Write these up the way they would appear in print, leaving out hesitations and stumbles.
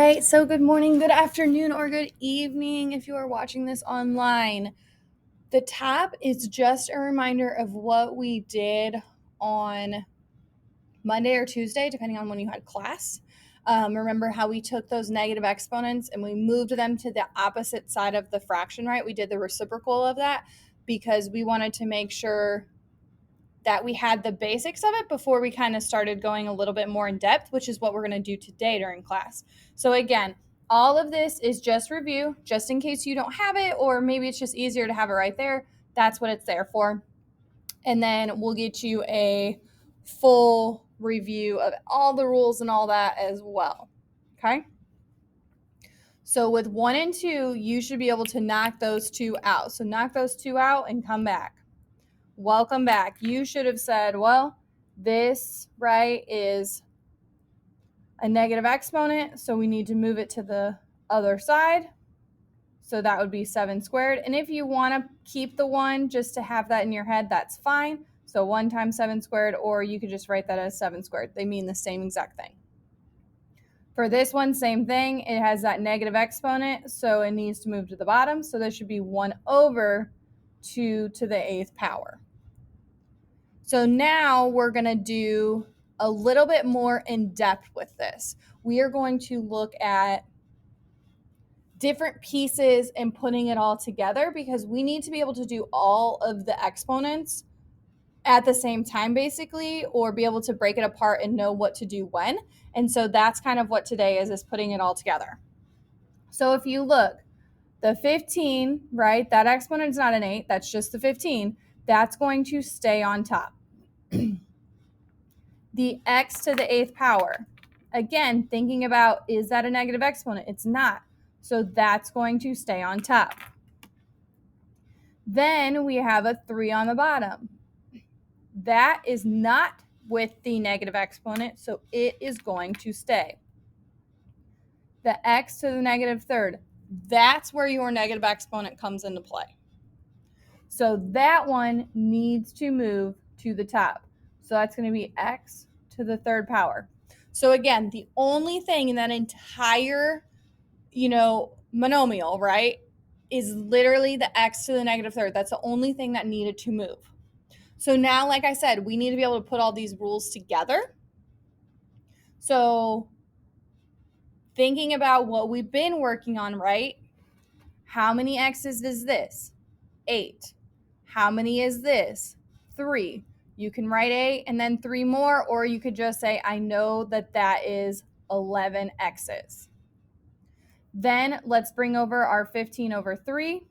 right, so good morning, good afternoon, or good evening if you are watching this online. The tab is just a reminder of what we did on Monday or Tuesday, depending on when you had class. Remember how we took those negative exponents and we moved them to the opposite side of the fraction, right? We did the reciprocal of that because we wanted to make sure that we had the basics of it before we kind of started going a little bit more in depth, which is what we're going to do today during class. So again, all of this is just review, just in case you don't have it, or maybe it's just easier to have it right there. That's what it's there for. And then we'll get you a full review of all the rules and all that as well. Okay? So with 1 and 2, you should be able to knock those two out. So knock those two out and come back. Welcome back. You should have said, well, this, right, is a negative exponent, so we need to move it to the other side. So that would be 7 squared. And if you want to keep the 1 just to have that in your head, that's fine. So 1 times 7 squared, or you could just write that as 7 squared. They mean the same exact thing. For this one, same thing. It has that negative exponent, so it needs to move to the bottom. So this should be 1 over 2 to the 8th power. So now we're going to do a little bit more in depth with this. We are going to look at different pieces and putting it all together because we need to be able to do all of the exponents at the same time, basically, or be able to break it apart and know what to do when. And so that's kind of what today is putting it all together. So if you look, the 15, right, that exponent is not an 8, that's just the 15. That's going to stay on top. The x to the 8th power. Again, thinking about, is that a negative exponent? It's not. So that's going to stay on top. Then we have a 3 on the bottom. That is not with the negative exponent, so it is going to stay. The x to the negative 3rd. That's where your negative exponent comes into play. So that one needs to move to the top. So that's going to be x to the 3rd power. So again, the only thing in that entire, monomial, right, is literally the x to the negative 3rd. That's the only thing that needed to move. So now, like I said, we need to be able to put all these rules together. So thinking about what we've been working on, right? How many x's is this? 8. How many is this? 3. You can write 8 and then 3 more, or you could just say, I know that that is 11 x's. Then let's bring over our 15 over 3.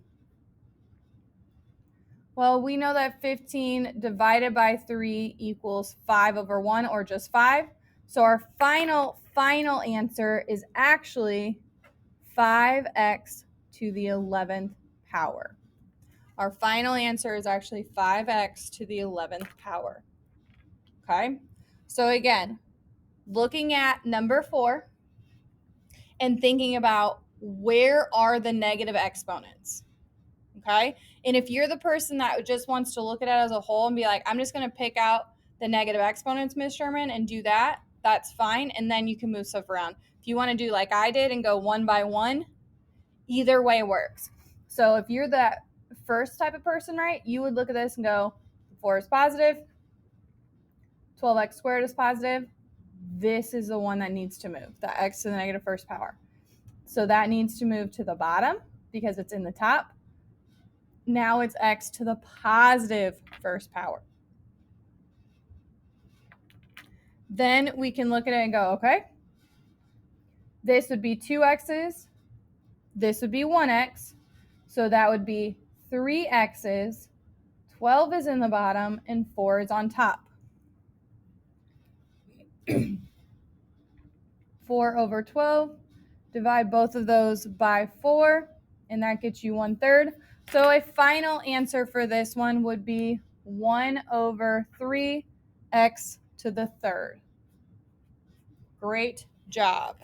Well, we know that 15 divided by 3 equals 5 over 1, or just 5. So our final answer is actually 5x to the 11th power. Our final answer is actually 5x to the 11th power. Okay? So again, looking at number 4 and thinking about where are the negative exponents. Okay? And if you're the person that just wants to look at it as a whole and be like, I'm just going to pick out the negative exponents, Ms. Sherman, and do that, that's fine. And then you can move stuff around. If you want to do like I did and go one by one, either way works. So if you're that first type of person, right, you would look at this and go, 4 is positive, 12x squared is positive. This is the one that needs to move, the x to the negative 1st power. So that needs to move to the bottom because it's in the top. Now it's x to the positive 1st power. Then we can look at it and go, okay, this would be 2 x's. This would be 1x. So that would be 3 x's. 12 is in the bottom and 4 is on top. 4 over 12. Divide both of those by 4, and that gets you 1/3. So a final answer for this one would be 1 over 3x to the 3rd. Great job.